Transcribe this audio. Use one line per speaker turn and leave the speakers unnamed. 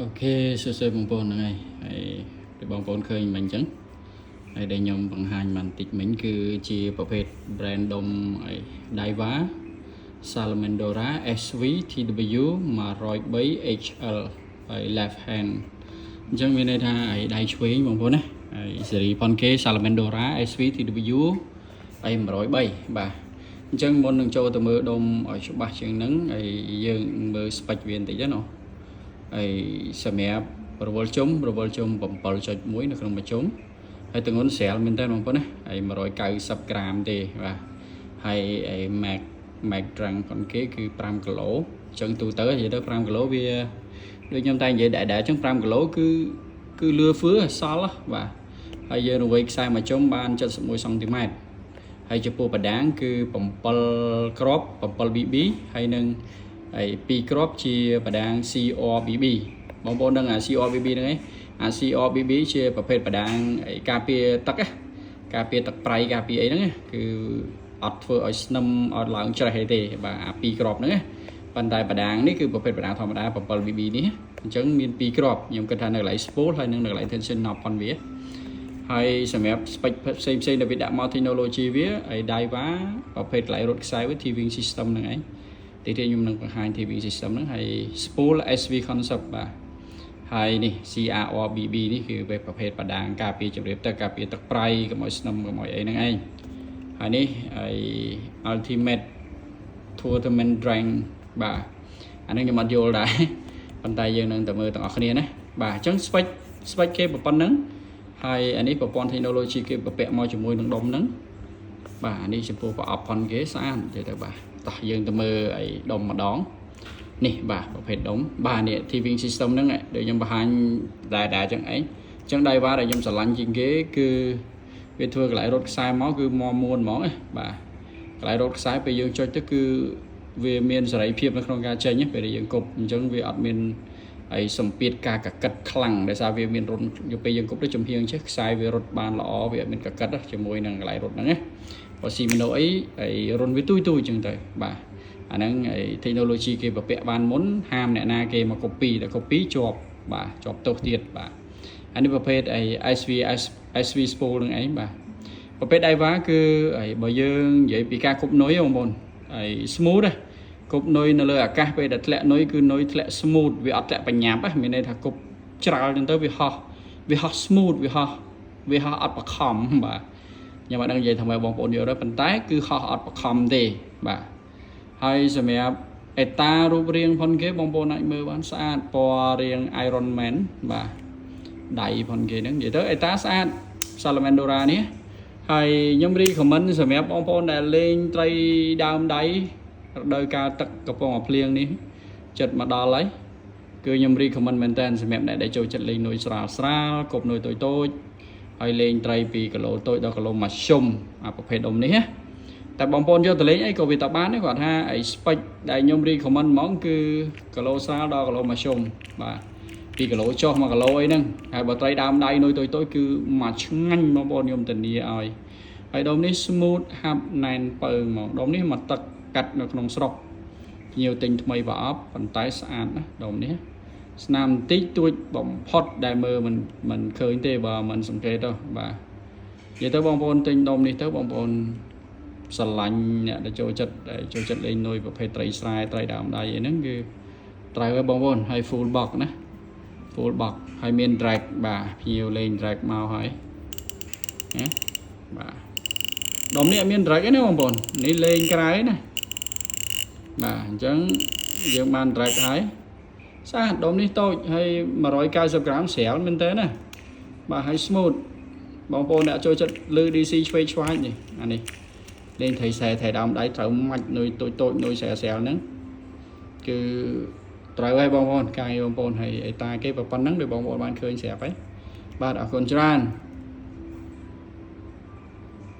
Ok, sơ sơ bong bồn này, để bong bồn khơi mình chẳng, để nhom bằng hành mình tịch mình cứ chiaประเภท brand đom Daiwa Salamandora SV TW 103 HL left hand ចឹងមានន័យថាដៃឆ្វេងបងប្អូនណាសេរីផនគេ Salamandora SV TW 103បាទអញ្ចឹងមុននឹងចូលទៅមើលដុំឲ្យច្បាស់ជាងហ្នឹងហើយយើងមើល spec វាបន្តិចណាហើយសម្រាប់រវល់ជុំ7.1នៅក្នុងមួយជុំហើយទម្ងន់ស្រាលមែនតើបងប្អូនណាហើយ190ក្រាមទេបាទហើយMac Drang ផងគេគឺ5គីឡូអញ្ចឹងទូទៅនិយាយទៅ5គីឡូវាដូចខ្ញុំតែនិយាយដែរអញ្ចឹង5គីឡូគឺលឿហ្វឺសល់បាទហើយយើងរវៃខ្សែមួយជុំបាន71សង់ទីម៉ែត្រហើយចំពោះបដាងគឺ7គ្រាប់7 BB ហើយនឹងហើយ2គ្រាប់ជាបដាង CRBB បងប្អូនដឹងអា CRBB ហ្នឹងឯងអា CRBB ជាប្រភេទបដាងការពារទឹកការពារទឹកប្រៃការពារអីហ្នឹងគឺអត់ធ្វើឲ្យស្នឹមអត់ឡើងច្រេះអីទេបាទអា2គ្រាប់ហ្នឹងប៉ុន្តែបដាងនេះគឺប្រភេទបដាងធម្មតា7 BB នេះអញ្ចឹងមាន2គ្រាប់ខ្ញុំគិតថានៅកន្លែង spool ហើយនឹងនៅកន្លែង tension knob ផងវាហើយសម្រាប់ spec ផ្សេងដែលវាដាក់មក technology វាហើយ Daiwa ប្រភេទកន្លែងរត់ខ្សែវា TVing system ហ្នឹងឯងទីខ្ញុំនឹងបង្ហាញ TVing system ហ្នឹងហើយ spool SV concept បាទហើយនេះ CRBB នេះគឺប្រភេទបដាងការពារជម្រាបទឹកការពារទឹកប្រៃកុំឲ្យស្នឹមកុំឲ្យអីហ្នឹងឯងហើយនេះហើយ Ultimate Tournament Drang បាទអានេះខ្ញុំអត់យល់ដែរប៉ុន្តែយើងនឹងទៅមើលទាំងអស់គ្នាណាបាទអញ្ចឹង spec គេប៉ុណ្្នឹងហើយអានេះប្រព័ន្ធ technology គេបពាក់មកជាមួយនឹងដុំហ្នឹងបាទអានេះចំពោះប្រអប់ផុនគេស្អាតនិយាយទៅបាទតោះយើងទៅមើលអីដុំម្ដងនេះបាទប្រភេទដុំបាទនេះ TVing system ហ្នឹងដូចខ្ញុំបង្ហាញដែរអញ្ចឹងឯងអញ្ចឹង Daiwa ដែលខ្ញុំស្រឡាញ់ជាងគេគឺវាធ្វើកន្លែងរត់ខ្សែមកគឺមមួនហ្មងបាទកន្លែងរត់ខ្សែពេលយើងចុចទៅគឺវាមានសេរីភាពនៅក្នុងការចេញពេលដែលយើងគប់អញ្ចឹងវាអត់មានហើយសម្ពាធការកកិតខ្លាំងដោយសារវាមានរុនពេលយើងគប់ទៅចំហៀងចេះខ្សែវារត់បានល្អវាអត់មានកកិតជាមួយនឹងកន្លែងរត់ហ្នឹងណាបើស៊ីមីណូអីហើយរុនវាទូចអញ្ចឹងទៅបាទអាហ្នឹងហើយ technology គេបពាក់បានមុនហាមអ្នកណាគេមក copy តែ copy ជាប់បាទជាប់ទោសទៀតបាទអានេះប្រភេទអី SV spool នឹងអីបាទប្រភេទ Daiwa គឺហើយបើយើងនិយាយពីការគប់នុយបងប្អូនហើយ smooth គប់នុយនៅលើអាកាសពេលដែលធ្លាក់នុយគឺនុយធ្លាក់ smooth វាអត់ធ្លាក់បញ្ញាប់មានន័យថាគប់ច្រាលចឹងទៅវាហោះ smooth វាហោះអត់បខំបាទខ្ញុំអត់ដឹងនិយាយថាម៉េចបងប្អូនយល់ទេប៉ុន្តែគឺហោះអត់បខំទេបាទហើយសម្រាប់អេតារូបរាងផងគេបងប្អូនអាចមើលបានស្អាតពណ៌រាង Iron Man បាទដៃផងគេហ្នឹងនិយាយទៅអេតាស្អាត Salamandora នេះហើយខ្ញុំ recommend សម្រាប់បងប្អូនដែលលេងត្រីដើមដៃរដូវកាលទឹកកំពុងតែភ្លៀងនេះចិត្តមកដល់ហើយគឺខ្ញុំ recommend មែនតើសម្រាប់អ្នកដែលចូលចិត្តលេងនុយស្រាលគប់នុយតូចហើយលេងត្រីពីគីឡូតូចដល់គីឡូមួយជុំអាប្រភេទដុំនេះណាតែបងប្អូនយកទៅលេងអីក៏វាតបានដែរគាត់ថាអី spec ដែលខ្ញុំ recommend ហ្មងគឺគីឡូស្រាលដល់គីឡូមួយជុំបាទ2គីឡូចុះ1គីឡូអីហ្នឹងហើយបើត្រីដើមដៃនុយតូចគឺមកឆ្ងាញ់បងប្អូនខ្ញុំធានាឲ្យហើយដុំនេះ smooth ហាប់ណែនពើហ្មងដុំនេះមកទឹកកាត់នៅក្នុងស្រុកញៀវទិញថ្មីប្រអប់ប៉ុន្តែស្អាតណាដុំនេះស្នាមបន្តិចទួចបំផុតដែលមើលមិនឃើញទេបើមិនសង្កេតទៅបាទនិយាយទៅបងប្អូនទិញដុំនេះទៅបងប្អូនស្រឡាញ់អ្នកដែលចូលចិត្តលេងនុយប្រភេទត្រីស្រែត្រីដើមដៃអីហ្នឹងគឺត្រូវឲ្យបងប្អូនហើយ full box ណា full box ហើយមាន drag បាទភ្ញៀវលេង drag មកហើយណាបាទដុំនេះអត់មាន drag ទេណាបងប្អូននេះលេងក្រៅណាបាទអញ្ចឹងយើងបាន drag ហើយស្អាតដុំនេះតូចហើយ190ក្រាមស្រាលមែនតើណាបាទហើយ smooth បងប្អូនអ្នកចូលចិត្តលឺ DC ឆ្វេងឆ្វាយនេះអានេះលេងត្រីខ្សែត្រីដើមដៃត្រូវមាច់នុយតូចនុយស្រាលហ្នឹងគឺត្រូវហើយបងប្អូនកាយបងប្អូនហើយអីតាគេប៉ុណ្ណឹងដោយបងប្អូនបានឃើញស្រាប់ហើយបាទអរគុណច្រើន